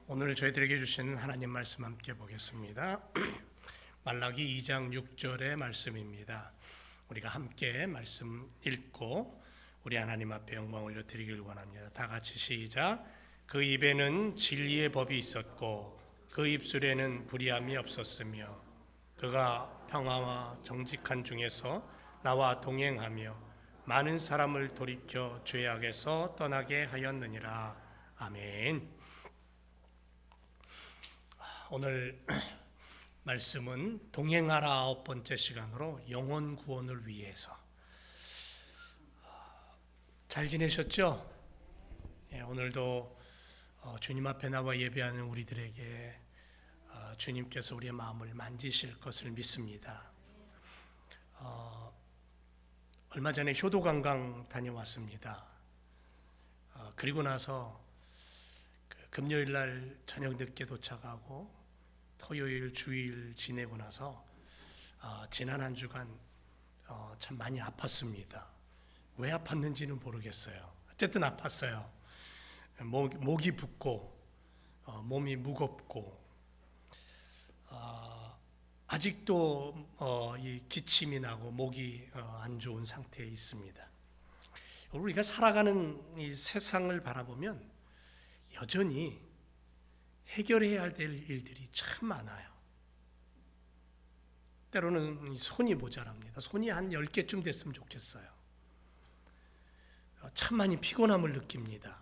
오늘 저희들에게 주시는 하나님 말씀 함께 보겠습니다. 말라기 2장 6절의 말씀입니다. 우리가 함께 말씀 읽고 우리 하나님 앞에 영광 올려드리길 원합니다. 다 같이 시작. 그 입에는 진리의 법이 있었고 그 입술에는 불의함이 없었으며 그가 평화와 정직한 중에서 나와 동행하며 많은 사람을 돌이켜 죄악에서 떠나게 하였느니라. 아멘. 오늘 말씀은 동행하라 9번째 시간으로 영혼 구원을 위해서. 잘 지내셨죠? 오늘도 주님 앞에 나와 예배하는 우리들에게 주님께서 우리의 마음을 만지실 것을 믿습니다. 얼마 전에 효도관광 다녀왔습니다. 그리고 나서 금요일 날 저녁 늦게 도착하고 토요일 주일 지내고 나서 지난 한 주간 참 많이 아팠습니다. 왜 아팠는지는 모르겠어요. 어쨌든 아팠어요. 목이 붓고 몸이 무겁고 아직도 이 기침이 나고 목이 안 좋은 상태에 있습니다. 우리가 살아가는 이 세상을 바라보면 여전히 해결해야 될 일들이 참 많아요. 때로는 손이 모자랍니다. 손이 한 10개쯤 됐으면 좋겠어요. 참 많이 피곤함을 느낍니다.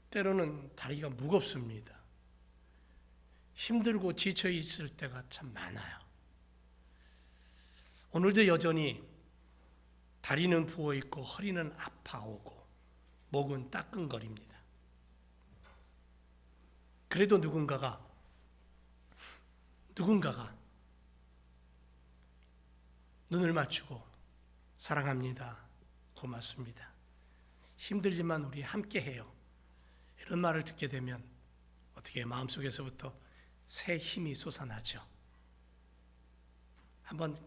때로는 다리가 무겁습니다. 힘들고 지쳐 있을 때가 참 많아요. 오늘도 여전히 다리는 부어 있고 허리는 아파오고 목은 따끔거립니다. 그래도 누군가가 눈을 맞추고 사랑합니다. 고맙습니다. 힘들지만 우리 함께 해요. 이런 말을 듣게 되면 어떻게 마음속에서부터 새 힘이 솟아나죠. 한번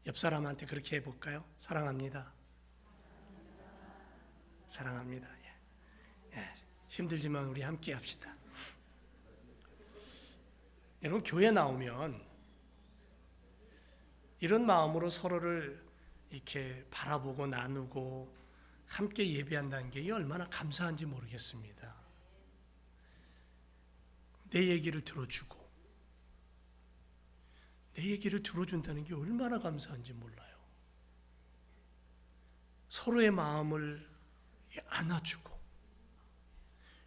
옆 사람한테 그렇게 해볼까요? 사랑합니다. 사랑합니다. 힘들지만 우리 함께 합시다. 여러분, 교회 나오면 이런 마음으로 서로를 이렇게 바라보고 나누고 함께 예배한다는 게 얼마나 감사한지 모르겠습니다. 내 얘기를 들어주고 내 얘기를 들어준다는 게 얼마나 감사한지 몰라요. 서로의 마음을 안아주고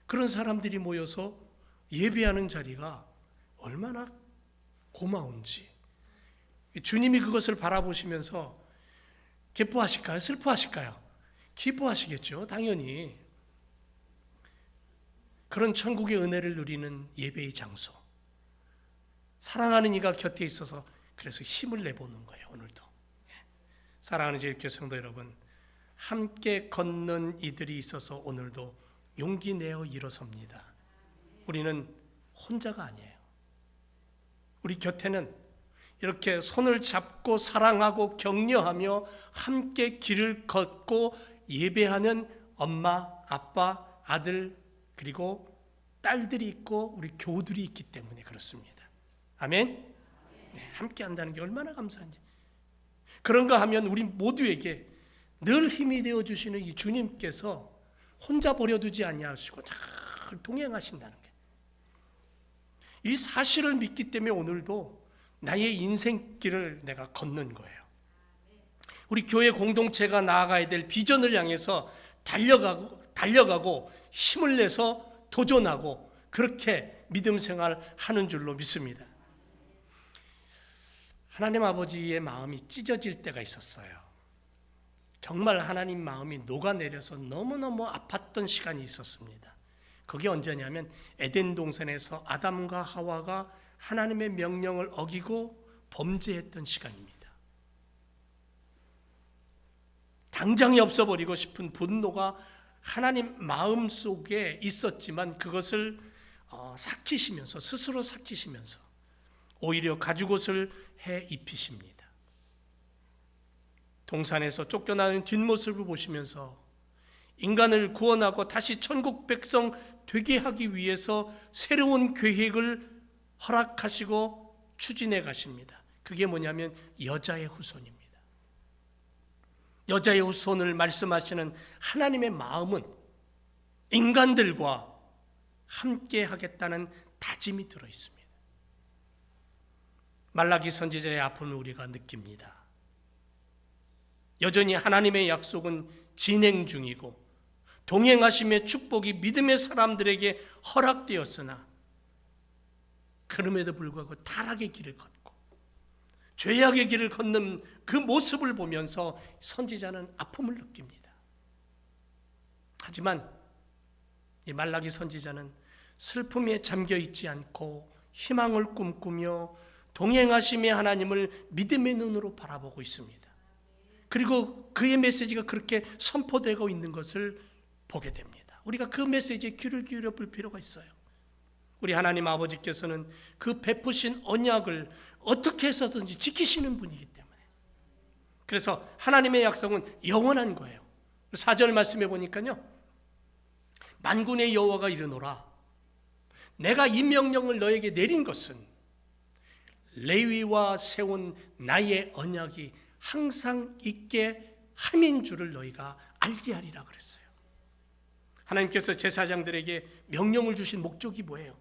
그런 사람들이 모여서 예배하는 자리가 얼마나 고마운지 주님이 그것을 바라보시면서 기뻐하실까요? 슬퍼하실까요? 기뻐하시겠죠. 당연히. 그런 천국의 은혜를 누리는 예배의 장소, 사랑하는 이가 곁에 있어서 그래서 힘을 내보는 거예요. 오늘도. 사랑하는 제일교회 성도 여러분, 함께 걷는 이들이 있어서 오늘도 용기 내어 일어섭니다. 우리는 혼자가 아니에요. 우리 곁에는 이렇게 손을 잡고 사랑하고 격려하며 함께 길을 걷고 예배하는 엄마, 아빠, 아들 그리고 딸들이 있고 우리 교우들이 있기 때문에 그렇습니다. 아멘? 네, 함께 한다는 게 얼마나 감사한지. 그런가 하면 우리 모두에게 늘 힘이 되어주시는 이 주님께서 혼자 버려두지 아니하시고 늘 동행하신다는 게, 이 사실을 믿기 때문에 오늘도 나의 인생길을 내가 걷는 거예요. 우리 교회 공동체가 나아가야 될 비전을 향해서 달려가고 힘을 내서 도전하고 그렇게 믿음 생활하는 줄로 믿습니다. 하나님 아버지의 마음이 찢어질 때가 있었어요. 정말 하나님 마음이 녹아내려서 너무너무 아팠던 시간이 있었습니다. 그게 언제냐면 에덴 동산에서 아담과 하와가 하나님의 명령을 어기고 범죄했던 시간입니다. 당장에 없어버리고 싶은 분노가 하나님 마음속에 있었지만 그것을 스스로 삭히시면서 오히려 가죽옷을 해 입히십니다. 동산에서 쫓겨나는 뒷모습을 보시면서 인간을 구원하고 다시 천국 백성 되게 하기 위해서 새로운 계획을 허락하시고 추진해 가십니다. 그게 뭐냐면 여자의 후손입니다. 여자의 후손을 말씀하시는 하나님의 마음은 인간들과 함께 하겠다는 다짐이 들어 있습니다. 말라기 선지자의 아픔을 우리가 느낍니다. 여전히 하나님의 약속은 진행 중이고 동행하심의 축복이 믿음의 사람들에게 허락되었으나 그럼에도 불구하고 타락의 길을 걷고 죄악의 길을 걷는 그 모습을 보면서 선지자는 아픔을 느낍니다. 하지만 이 말라기 선지자는 슬픔에 잠겨 있지 않고 희망을 꿈꾸며 동행하심의 하나님을 믿음의 눈으로 바라보고 있습니다. 그리고 그의 메시지가 그렇게 선포되고 있는 것을 보게 됩니다. 우리가 그 메시지에 귀를 기울여 볼 필요가 있어요. 우리 하나님 아버지께서는 그 베푸신 언약을 어떻게 해서든지 지키시는 분이기 때문에, 그래서 하나님의 약속은 영원한 거예요. 4절 말씀해 보니까요, 만군의 여호와가 이르노라, 내가 이 명령을 너에게 내린 것은 레위와 세운 나의 언약이 항상 있게 함인 줄을 너희가 알게 하리라 그랬어요. 하나님께서 제사장들에게 명령을 주신 목적이 뭐예요?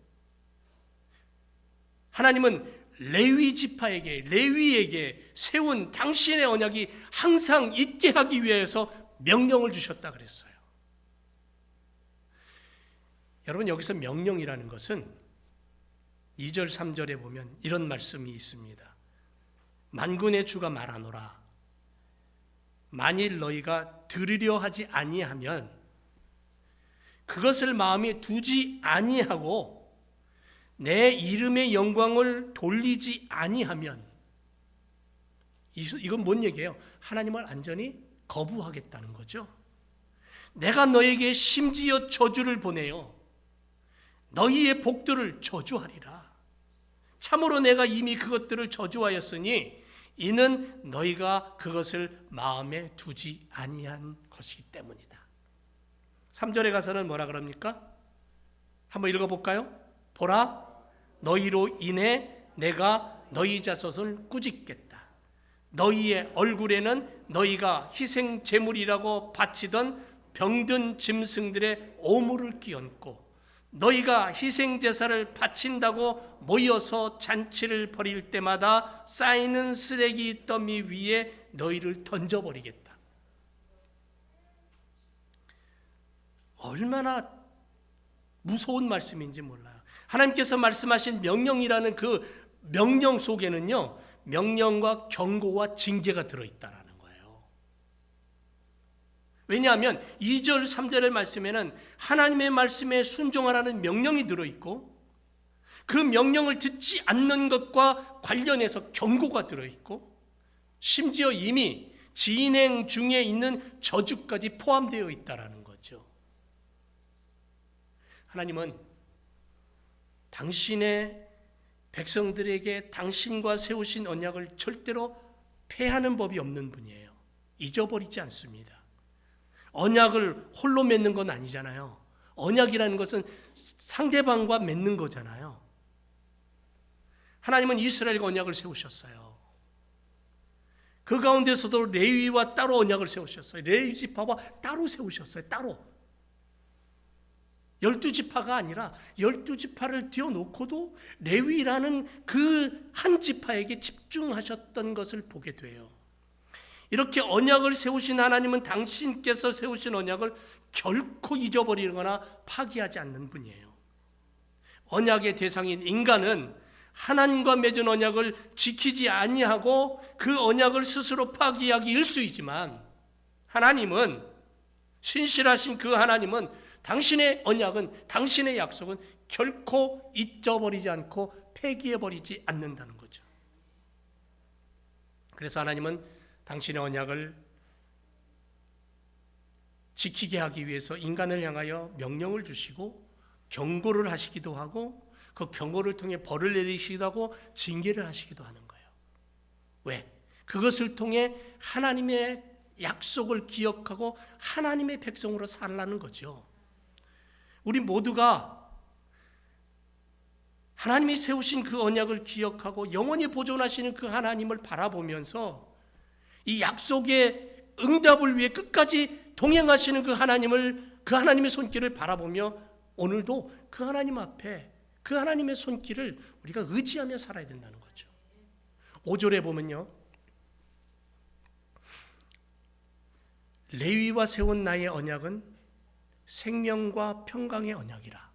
하나님은 레위 지파에게, 레위에게 세운 당신의 언약이 항상 있게 하기 위해서 명령을 주셨다 그랬어요. 여러분, 여기서 명령이라는 것은 2절 3절에 보면 이런 말씀이 있습니다. 만군의 주가 말하노라, 만일 너희가 들으려 하지 아니하면, 그것을 마음에 두지 아니하고 내 이름의 영광을 돌리지 아니하면, 이건 뭔 얘기예요? 하나님을 완전히 거부하겠다는 거죠. 내가 너에게 심지어 저주를 보내요. 너희의 복들을 저주하리라. 참으로 내가 이미 그것들을 저주하였으니 이는 너희가 그것을 마음에 두지 아니한 것이기 때문이다. 3절에 가서는 뭐라 그럽니까? 한번 읽어볼까요? 보라, 너희로 인해 내가 너희 자손을 꾸짖겠다. 너희의 얼굴에는 너희가 희생 제물이라고 바치던 병든 짐승들의 오물을 끼얹고 너희가 희생 제사를 바친다고 모여서 잔치를 벌일 때마다 쌓이는 쓰레기 더미 위에 너희를 던져버리겠다. 얼마나 무서운 말씀인지 몰라요. 하나님께서 말씀하신 명령이라는 그 명령 속에는요, 명령과 경고와 징계가 들어있다라는 거예요. 왜냐하면 2절 3절의 말씀에는 하나님의 말씀에 순종하라는 명령이 들어있고, 그 명령을 듣지 않는 것과 관련해서 경고가 들어있고, 심지어 이미 진행 중에 있는 저주까지 포함되어 있다라는 거죠. 하나님은 당신의 백성들에게 당신과 세우신 언약을 절대로 폐하는 법이 없는 분이에요. 잊어버리지 않습니다. 언약을 홀로 맺는 건 아니잖아요. 언약이라는 것은 상대방과 맺는 거잖아요. 하나님은 이스라엘과 언약을 세우셨어요. 그 가운데서도 레위와 따로 언약을 세우셨어요. 레위 지파와 따로 세우셨어요. 따로. 12지파가 아니라 12지파를 띄워놓고도 레위라는 그 한 지파에게 집중하셨던 것을 보게 돼요. 이렇게 언약을 세우신 하나님은 당신께서 세우신 언약을 결코 잊어버리거나 파기하지 않는 분이에요. 언약의 대상인 인간은 하나님과 맺은 언약을 지키지 아니하고 그 언약을 스스로 파기하기 일쑤이지만, 하나님은, 신실하신 그 하나님은 당신의 언약은, 당신의 약속은 결코 잊어버리지 않고 폐기해버리지 않는다는 거죠. 그래서 하나님은 당신의 언약을 지키게 하기 위해서 인간을 향하여 명령을 주시고 경고를 하시기도 하고, 그 경고를 통해 벌을 내리시기도 하고 징계를 하시기도 하는 거예요. 왜? 그것을 통해 하나님의 약속을 기억하고 하나님의 백성으로 살라는 거죠. 우리 모두가 하나님이 세우신 그 언약을 기억하고 영원히 보존하시는 그 하나님을 바라보면서 이 약속의 응답을 위해 끝까지 동행하시는 그 하나님의 손길을 바라보며 오늘도 그 하나님 앞에 그 하나님의 손길을 우리가 의지하며 살아야 된다는 거죠. 5절에 보면요, 레위와 세운 나의 언약은 생명과 평강의 언약이라.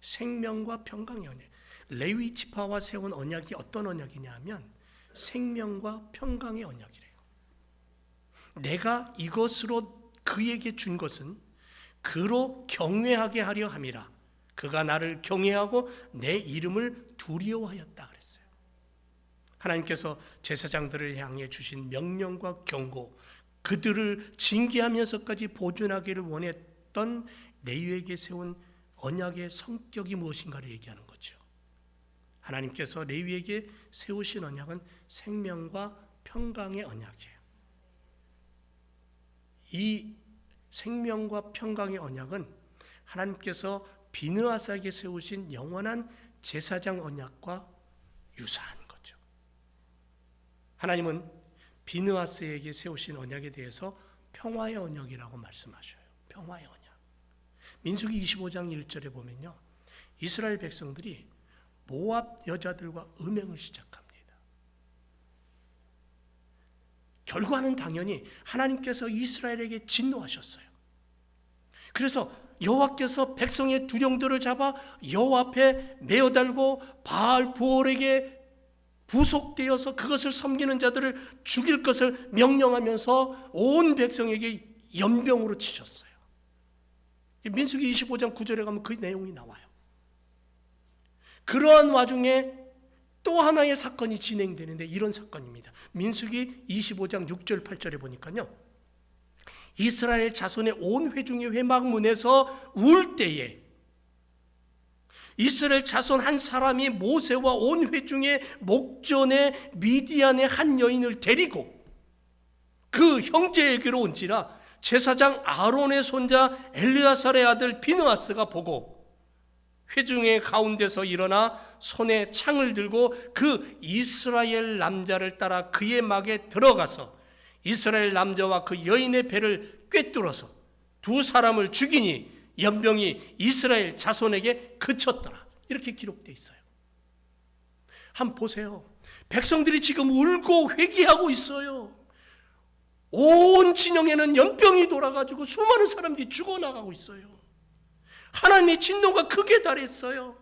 생명과 평강의 언약. 레위 지파와 세운 언약이 어떤 언약이냐 하면 생명과 평강의 언약이래요. 내가 이것으로 그에게 준 것은 그로 경외하게 하려 함이라. 그가 나를 경외하고 내 이름을 두려워하였다 그랬어요. 하나님께서 제사장들을 향해 주신 명령과 경고, 그들을 징계하면서까지 보존하기를 원했던 레위에게 세운 언약의 성격이 무엇인가를 얘기하는 거죠. 하나님께서 레위에게 세우신 언약은 생명과 평강의 언약이에요. 이 생명과 평강의 언약은 하나님께서 비느하스에게 세우신 영원한 제사장 언약과 유사한 거죠. 하나님은 비느하스에게 세우신 언약에 대해서 평화의 언약이라고 말씀하셔요. 평화의 언약. 민수기 25장 1절에 보면요, 이스라엘 백성들이 모압 여자들과 음행을 시작합니다. 결과는 당연히 하나님께서 이스라엘에게 진노하셨어요. 그래서 여호와께서 백성의 두령들을 잡아 여호와 앞에 내어달고 바알 부올에게 부속되어서 그것을 섬기는 자들을 죽일 것을 명령하면서 온 백성에게 연병으로 치셨어요. 민수기 25장 9절에 가면 그 내용이 나와요. 그러한 와중에 또 하나의 사건이 진행되는데 이런 사건입니다. 민수기 25장 6절 8절에 보니까요, 이스라엘 자손의 온 회중이 회막문에서 울 때에 이스라엘 자손 한 사람이 모세와 온 회중의 목전에 미디안의 한 여인을 데리고 그 형제에게로 온지라 제사장 아론의 손자 엘르아살의 아들 비느하스가 보고 회중의 가운데서 일어나 손에 창을 들고 그 이스라엘 남자를 따라 그의 막에 들어가서 이스라엘 남자와 그 여인의 배를 꿰뚫어서 두 사람을 죽이니 연병이 이스라엘 자손에게 그쳤더라. 이렇게 기록되어 있어요. 한번 보세요. 백성들이 지금 울고 회개하고 있어요. 온 진영에는 연병이 돌아가지고 수많은 사람들이 죽어나가고 있어요. 하나님의 진노가 극에 달했어요.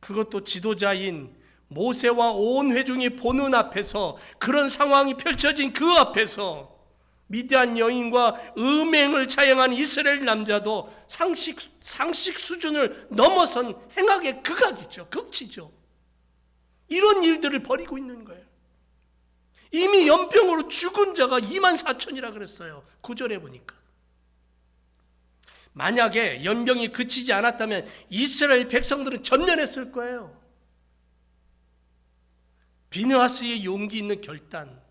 그것도 지도자인 모세와 온 회중이 보는 앞에서, 그런 상황이 펼쳐진 그 앞에서 미디안 여인과 음행을 자행한 이스라엘 남자도 상식 수준을 넘어선 행악의 극악이죠. 극치죠. 이런 일들을 벌이고 있는 거예요. 이미 연병으로 죽은 자가 24,000이라 그랬어요. 9절에 보니까. 만약에 연병이 그치지 않았다면 이스라엘 백성들은 전멸했을 거예요. 비느하스의 용기 있는 결단,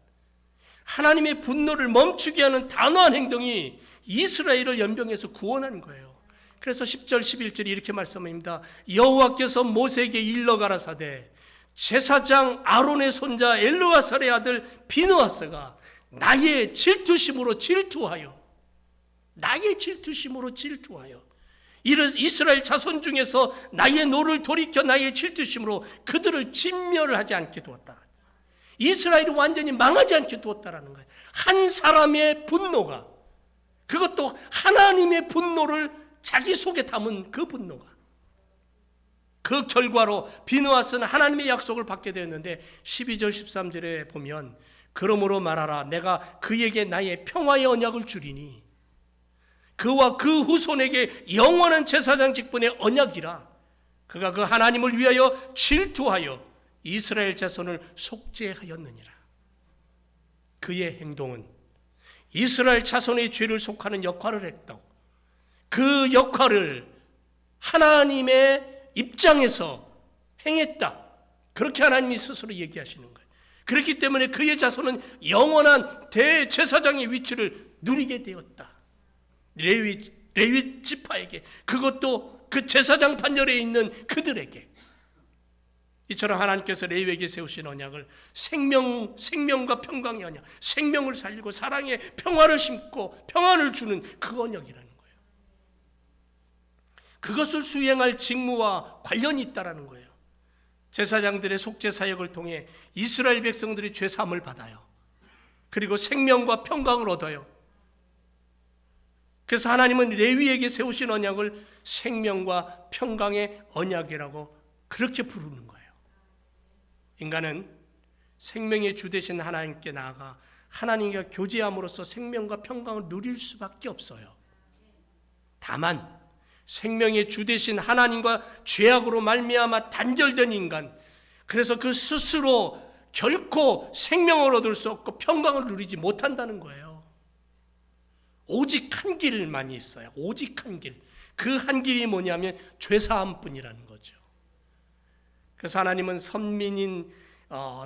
하나님의 분노를 멈추게 하는 단호한 행동이 이스라엘을 연병에서 구원한 거예요. 그래서 10절 11절이 이렇게 말씀합니다. 여호와께서 모세에게 일러 가라사대 제사장 아론의 손자 엘르아살의 아들 비느하스가 나의 질투심으로 질투하여 이스라엘 자손 중에서 나의 노를 돌이켜 나의 질투심으로 그들을 진멸하지 않게 두었다. 이스라엘이 완전히 망하지 않게 두었다라는 거예요. 한 사람의 분노가, 그것도 하나님의 분노를 자기 속에 담은 그 분노가, 그 결과로 비느하스는 하나님의 약속을 받게 되었는데 12절 13절에 보면 그러므로 말하라 내가 그에게 나의 평화의 언약을 주리니 그와 그 후손에게 영원한 제사장 직분의 언약이라. 그가 그 하나님을 위하여 질투하여 이스라엘 자손을 속죄하였느니라. 그의 행동은 이스라엘 자손의 죄를 속하는 역할을 했다고, 그 역할을 하나님의 입장에서 행했다, 그렇게 하나님이 스스로 얘기하시는 거예요. 그렇기 때문에 그의 자손은 영원한 대제사장의 위치를 누리게 되었다. 레위 지파에게, 그것도 그 제사장 판결에 있는 그들에게. 이처럼 하나님께서 레위에게 세우신 언약을 생명과 평강의 언약, 생명을 살리고 사랑의 평화를 심고 평안을 주는 그 언약이라는 거예요. 그것을 수행할 직무와 관련이 있다라는 거예요. 제사장들의 속죄 사역을 통해 이스라엘 백성들이 죄 사함을 받아요. 그리고 생명과 평강을 얻어요. 그래서 하나님은 레위에게 세우신 언약을 생명과 평강의 언약이라고 그렇게 부르는 거예요. 인간은 생명의 주 되신 하나님께 나아가 하나님과 교제함으로써 생명과 평강을 누릴 수밖에 없어요. 다만 생명의 주 되신 하나님과 죄악으로 말미암아 단절된 인간, 그래서 그 스스로 결코 생명을 얻을 수 없고 평강을 누리지 못한다는 거예요. 오직 한 길만이 있어요. 오직 한 길. 그 한 길이 뭐냐면 죄사함뿐이라는 거죠. 그래서 하나님은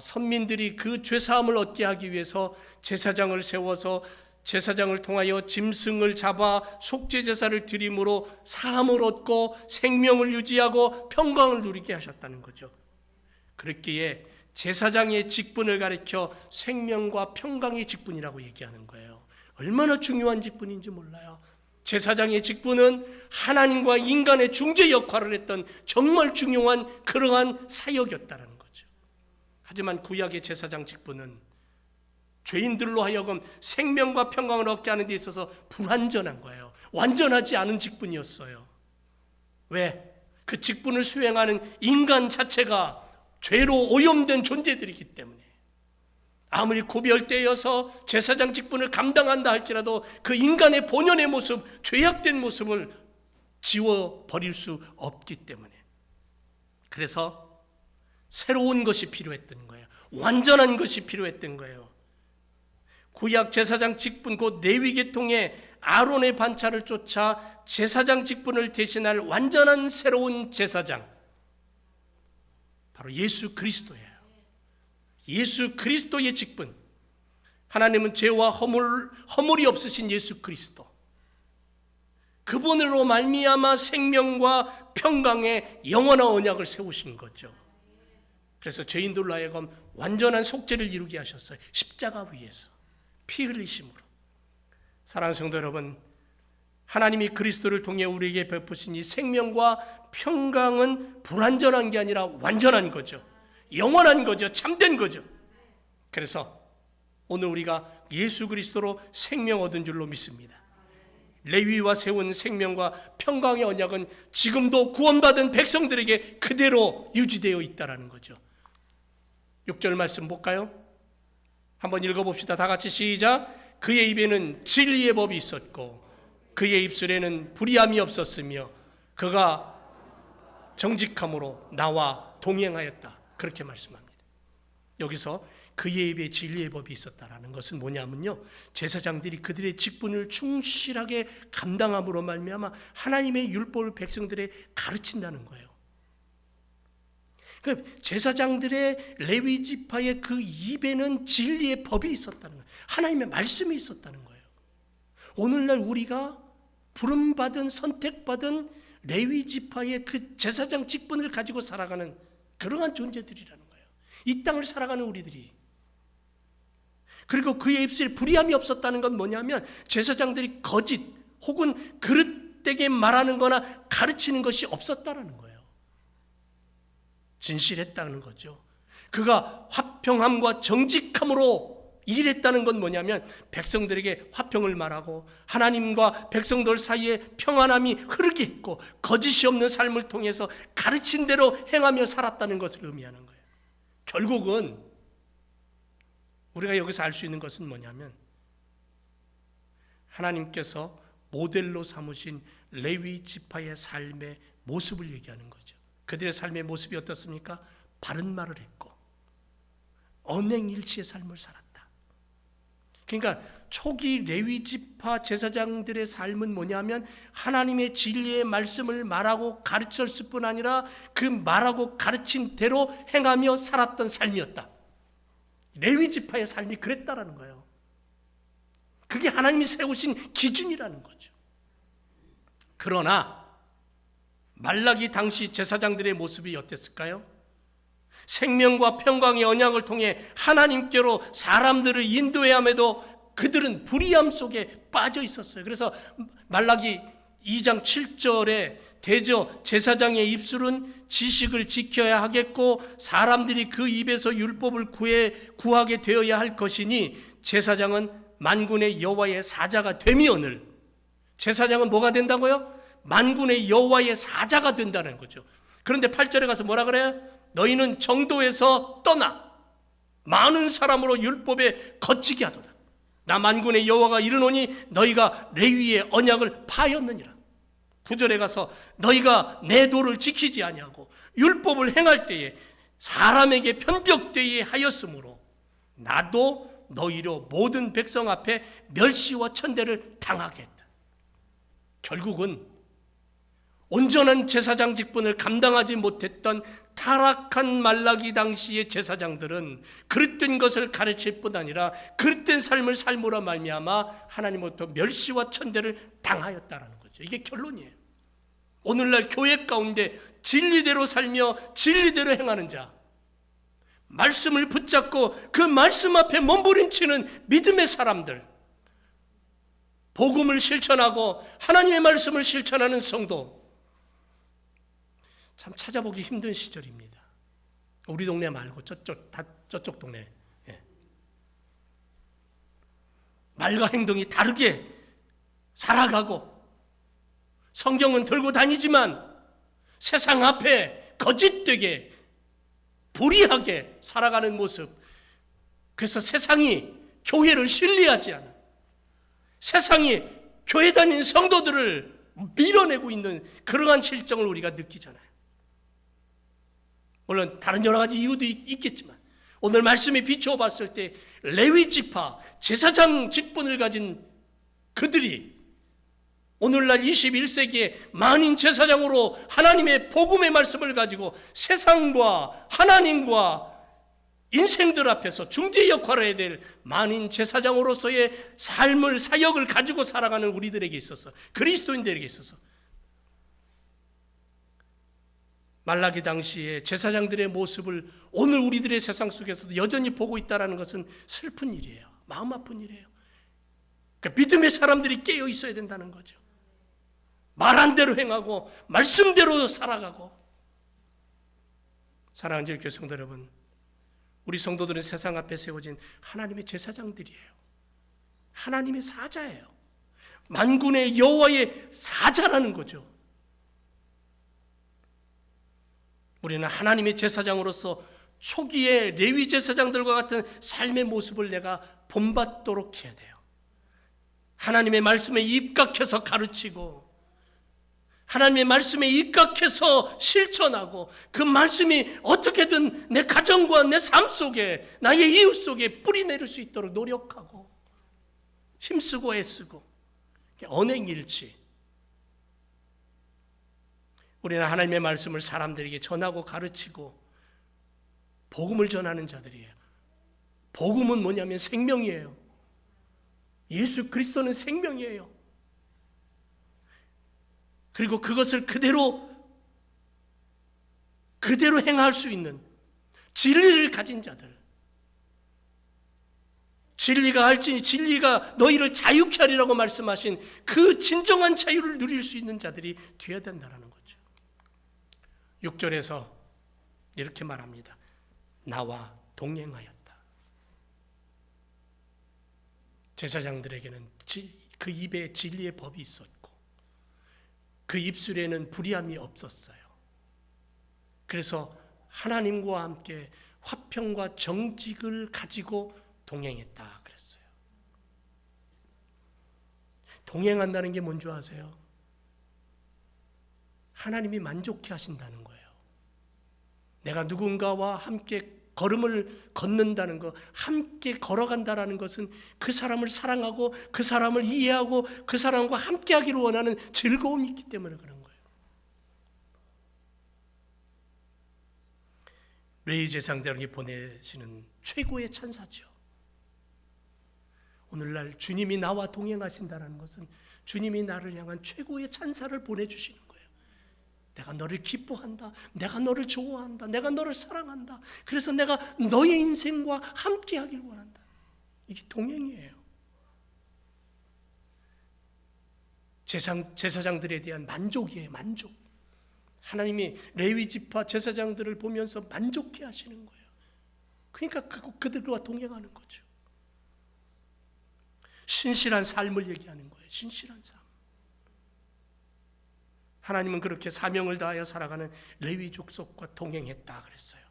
선민들이 그 죄사함을 얻게 하기 위해서 제사장을 세워서 제사장을 통하여 짐승을 잡아 속죄 제사를 드림으로 사함을 얻고 생명을 유지하고 평강을 누리게 하셨다는 거죠. 그렇기에 제사장의 직분을 가리켜 생명과 평강의 직분이라고 얘기하는 거예요. 얼마나 중요한 직분인지 몰라요. 제사장의 직분은 하나님과 인간의 중재 역할을 했던 정말 중요한 그러한 사역이었다는 거죠. 하지만 구약의 제사장 직분은 죄인들로 하여금 생명과 평강을 얻게 하는 데 있어서 불완전한 거예요. 완전하지 않은 직분이었어요. 왜? 그 직분을 수행하는 인간 자체가 죄로 오염된 존재들이기 때문에. 아무리 구별되어서 제사장 직분을 감당한다 할지라도 그 인간의 본연의 모습, 죄악된 모습을 지워버릴 수 없기 때문에. 그래서 새로운 것이 필요했던 거예요. 완전한 것이 필요했던 거예요. 구약 제사장 직분, 곧 레위 계통의 아론의 반차를 쫓아 제사장 직분을 대신할 완전한 새로운 제사장, 바로 예수 그리스도예요. 예수 그리스도의 직분. 하나님은 죄와 허물이 없으신 예수 그리스도, 그분으로 말미암아 생명과 평강의 영원한 언약을 세우신 거죠. 그래서 죄인들로 하여금 완전한 속죄를 이루게 하셨어요. 십자가 위에서 피 흘리심으로. 사랑하는 성도 여러분, 하나님이 그리스도를 통해 우리에게 베푸신 이 생명과 평강은 불완전한 게 아니라 완전한 거죠. 영원한 거죠. 참된 거죠. 그래서 오늘 우리가 예수 그리스도로 생명 얻은 줄로 믿습니다. 레위와 세운 생명과 평강의 언약은 지금도 구원받은 백성들에게 그대로 유지되어 있다는 거죠. 6절 말씀 볼까요? 한번 읽어봅시다. 다 같이 시작. 그의 입에는 진리의 법이 있었고 그의 입술에는 불의함이 없었으며 그가 정직함으로 나와 동행하였다. 그렇게 말씀합니다. 여기서 그의 입에 진리의 법이 있었다라는 것은 뭐냐면요, 제사장들이 그들의 직분을 충실하게 감당함으로 말미암아 하나님의 율법을 백성들에 가르친다는 거예요. 그러니까 제사장들의 레위 지파의 그 입에는 진리의 법이 있었다는 거예요. 하나님의 말씀이 있었다는 거예요. 오늘날 우리가 부름받은, 선택받은 레위 지파의 그 제사장 직분을 가지고 살아가는 그러한 존재들이라는 거예요. 이 땅을 살아가는 우리들이. 그리고 그의 입술에 불의함이 없었다는 건 뭐냐면 제사장들이 거짓 혹은 그릇되게 말하는 거나 가르치는 것이 없었다는 거예요. 진실했다는 거죠. 그가 화평함과 정직함으로 일했다는 건 뭐냐면 백성들에게 화평을 말하고 하나님과 백성들 사이에 평안함이 흐르게 했고 거짓이 없는 삶을 통해서 가르친 대로 행하며 살았다는 것을 의미하는 거예요. 결국은 우리가 여기서 알 수 있는 것은 뭐냐면 하나님께서 모델로 삼으신 레위 지파의 삶의 모습을 얘기하는 거죠. 그들의 삶의 모습이 어떻습니까? 바른 말을 했고 언행일치의 삶을 살았다. 그러니까 초기 레위 지파 제사장들의 삶은 뭐냐면 하나님의 진리의 말씀을 말하고 가르쳤을 뿐 아니라 그 말하고 가르친 대로 행하며 살았던 삶이었다. 레위 지파의 삶이 그랬다라는 거예요. 그게 하나님이 세우신 기준이라는 거죠. 그러나 말라기 당시 제사장들의 모습이 어땠을까요? 생명과 평강의 언약을 통해 하나님께로 사람들을 인도해야함에도 그들은 불의함 속에 빠져 있었어요. 그래서 말라기 2장 7절에 대저 제사장의 입술은 지식을 지켜야 하겠고 사람들이 그 입에서 율법을 구하게 되어야 할 것이니 제사장은 만군의 여호와의 사자가 되면을, 제사장은 뭐가 된다고요? 만군의 여호와의 사자가 된다는 거죠. 그런데 8절에 가서 뭐라 그래요? 너희는 정도에서 떠나 많은 사람으로 율법에 거치게 하도다. 나 만군의 여호와가 이르노니 너희가 레위의 언약을 파였느니라. 9절에 가서 너희가 내 도를 지키지 아니하고 율법을 행할 때에 사람에게 편벽되게 하였으므로 나도 너희로 모든 백성 앞에 멸시와 천대를 당하게 했다. 결국은 온전한 제사장 직분을 감당하지 못했던 타락한 말라기 당시의 제사장들은 그릇된 것을 가르칠 뿐 아니라 그릇된 삶을 삶으로 말미암아 하나님으로부터 멸시와 천대를 당하였다라는 거죠. 이게 결론이에요. 오늘날 교회 가운데 진리대로 살며 진리대로 행하는 자, 말씀을 붙잡고 그 말씀 앞에 몸부림치는 믿음의 사람들, 복음을 실천하고 하나님의 말씀을 실천하는 성도, 참 찾아보기 힘든 시절입니다. 우리 동네 말고 저쪽 동네. 말과 행동이 다르게 살아가고 성경은 들고 다니지만 세상 앞에 거짓되게 불의하게 살아가는 모습. 그래서 세상이 교회를 신뢰하지 않아, 세상이 교회 다니는 성도들을 밀어내고 있는 그러한 실정을 우리가 느끼잖아요. 물론 다른 여러 가지 이유도 있겠지만 오늘 말씀에 비추어 봤을 때 레위 지파, 제사장 직분을 가진 그들이 오늘날 21세기에 만인 제사장으로 하나님의 복음의 말씀을 가지고 세상과 하나님과 인생들 앞에서 중재 역할을 해야 될 만인 제사장으로서의 삶을, 사역을 가지고 살아가는 우리들에게 있어서, 그리스도인들에게 있어서 말라기 당시에 제사장들의 모습을 오늘 우리들의 세상 속에서도 여전히 보고 있다는 것은 슬픈 일이에요. 마음 아픈 일이에요. 그러니까 믿음의 사람들이 깨어 있어야 된다는 거죠. 말한 대로 행하고 말씀대로 살아가고. 사랑하는 교회 성도 여러분, 우리 성도들은 세상 앞에 세워진 하나님의 제사장들이에요. 하나님의 사자예요. 만군의 여호와의 사자라는 거죠. 우리는 하나님의 제사장으로서 초기에 레위 제사장들과 같은 삶의 모습을 내가 본받도록 해야 돼요. 하나님의 말씀에 입각해서 가르치고 하나님의 말씀에 입각해서 실천하고 그 말씀이 어떻게든 내 가정과 내 삶 속에, 나의 이웃 속에 뿌리 내릴 수 있도록 노력하고 힘쓰고 애쓰고 언행일치. 우리는 하나님의 말씀을 사람들에게 전하고 가르치고 복음을 전하는 자들이에요. 복음은 뭐냐면 생명이에요. 예수 그리스도는 생명이에요. 그리고 그것을 그대로 행할 수 있는 진리를 가진 자들, 진리가 할지니 진리가 너희를 자유케 하리라고 말씀하신 그 진정한 자유를 누릴 수 있는 자들이 되어야 된다는 거죠. 6절에서 이렇게 말합니다. 나와 동행하였다. 제사장들에게는 그 입에 진리의 법이 있었고 그 입술에는 불의함이 없었어요. 그래서 하나님과 함께 화평과 정직을 가지고 동행했다 그랬어요. 동행한다는 게 뭔지 아세요? 하나님이 만족해 하신다는 거예요. 내가 누군가와 함께 걸음을 걷는다는 것, 함께 걸어간다는 것은 그 사람을 사랑하고 그 사람을 이해하고 그 사람과 함께 하기를 원하는 즐거움이 있기 때문에 그런 거예요. 레위 제사장들에게 보내시는 최고의 찬사죠. 오늘날 주님이 나와 동행하신다는 것은 주님이 나를 향한 최고의 찬사를 보내주시는 거예요. 내가 너를 기뻐한다. 내가 너를 좋아한다. 내가 너를 사랑한다. 그래서 내가 너의 인생과 함께하길 원한다. 이게 동행이에요. 제사장들에 대한 만족이에요. 만족. 하나님이 레위 지파 제사장들을 보면서 만족해 하시는 거예요. 그러니까 그들과 동행하는 거죠. 신실한 삶을 얘기하는 거예요. 신실한 삶. 하나님은 그렇게 사명을 다하여 살아가는 레위 족속과 동행했다 그랬어요.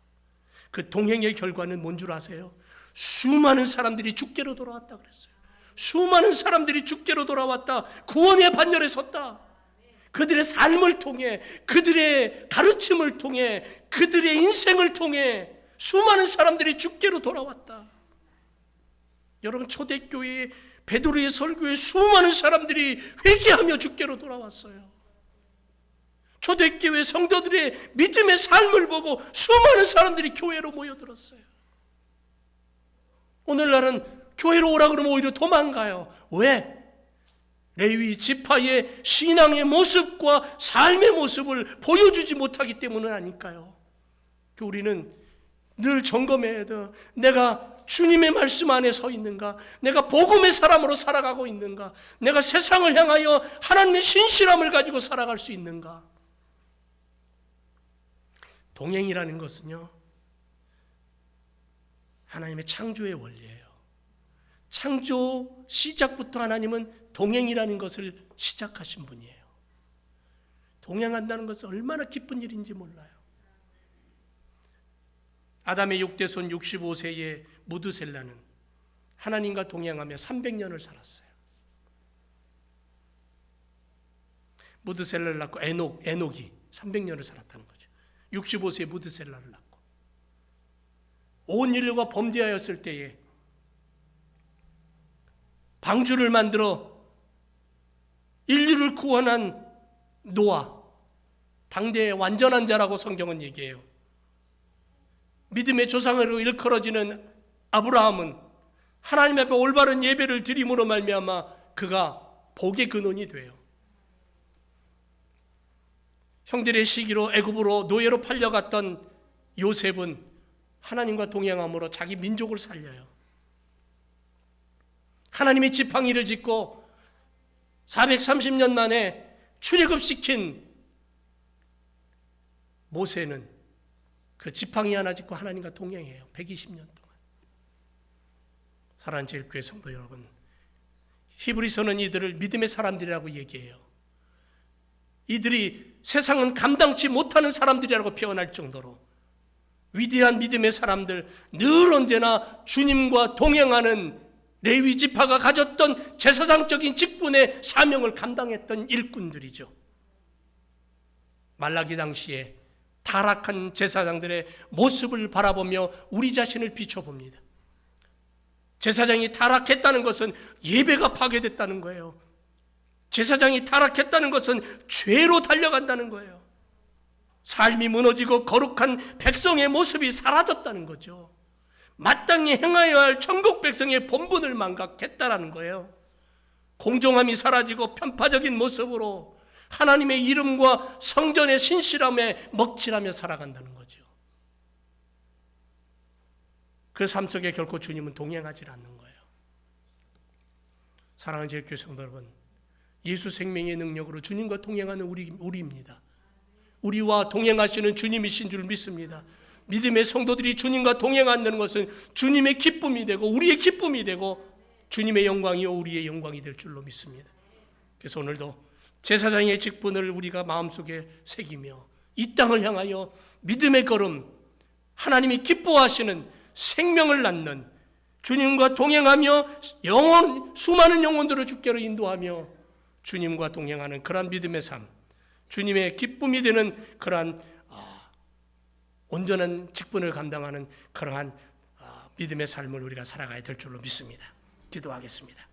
그 동행의 결과는 뭔 줄 아세요? 수많은 사람들이 주께로 돌아왔다 그랬어요. 수많은 사람들이 주께로 돌아왔다. 구원의 반열에 섰다. 그들의 삶을 통해, 그들의 가르침을 통해, 그들의 인생을 통해 수많은 사람들이 주께로 돌아왔다. 여러분, 초대교회 베드로의 설교에 수많은 사람들이 회개하며 주께로 돌아왔어요. 초대교회 성도들의 믿음의 삶을 보고 수많은 사람들이 교회로 모여들었어요. 오늘날은 교회로 오라 그러면 오히려 도망가요. 왜? 레위 지파의 신앙의 모습과 삶의 모습을 보여주지 못하기 때문은 아닐까요? 우리는 늘 점검해야 돼요. 내가 주님의 말씀 안에 서 있는가? 내가 복음의 사람으로 살아가고 있는가? 내가 세상을 향하여 하나님의 신실함을 가지고 살아갈 수 있는가? 동행이라는 것은요, 하나님의 창조의 원리예요. 창조 시작부터 하나님은 동행이라는 것을 시작하신 분이에요. 동행한다는 것은 얼마나 기쁜 일인지 몰라요. 아담의 6대 손 65세의 무드셀라는 하나님과 동행하며 300년을 살았어요. 무드셀라를 낳고 에녹이 300년을 살았다는 거죠. 65세의 무드셀라를 낳고 온 인류가 범죄하였을 때에 방주를 만들어 인류를 구원한 노아, 당대의 완전한 자라고 성경은 얘기해요. 믿음의 조상으로 일컬어지는 아브라함은 하나님 앞에 올바른 예배를 드림으로 말미암아 그가 복의 근원이 돼요. 형들의 시기로 애굽으로 노예로 팔려갔던 요셉은 하나님과 동행함으로 자기 민족을 살려요. 하나님의 지팡이를 짚고 430년 만에 출애굽시킨 모세는 그 지팡이 하나 짚고 하나님과 동행해요. 120년 동안. 사랑하는 제일교회 성도 여러분, 히브리서는 이들을 믿음의 사람들이라고 얘기해요. 이들이 세상은 감당치 못하는 사람들이라고 표현할 정도로 위대한 믿음의 사람들, 늘 언제나 주님과 동행하는 레위 지파가 가졌던 제사장적인 직분의 사명을 감당했던 일꾼들이죠. 말라기 당시에 타락한 제사장들의 모습을 바라보며 우리 자신을 비춰봅니다. 제사장이 타락했다는 것은 예배가 파괴됐다는 거예요. 제사장이 타락했다는 것은 죄로 달려간다는 거예요. 삶이 무너지고 거룩한 백성의 모습이 사라졌다는 거죠. 마땅히 행하여야 할 천국 백성의 본분을 망각했다라는 거예요. 공정함이 사라지고 편파적인 모습으로 하나님의 이름과 성전의 신실함에 먹칠하며 살아간다는 거죠. 그 삶 속에 결코 주님은 동행하지 않는 거예요. 사랑하는 제일교회 성도 여러분, 예수 생명의 능력으로 주님과 동행하는 우리입니다. 우리와 동행하시는 주님이신 줄 믿습니다. 믿음의 성도들이 주님과 동행한다는 것은 주님의 기쁨이 되고 우리의 기쁨이 되고 주님의 영광이요 우리의 영광이 될 줄로 믿습니다. 그래서 오늘도 제사장의 직분을 우리가 마음속에 새기며 이 땅을 향하여 믿음의 걸음, 하나님이 기뻐하시는 생명을 낳는 주님과 동행하며 수많은 영혼들을 주께로 인도하며 주님과 동행하는 그러한 믿음의 삶, 주님의 기쁨이 되는 그러한 온전한 직분을 감당하는 그러한 믿음의 삶을 우리가 살아가야 될 줄로 믿습니다. 기도하겠습니다.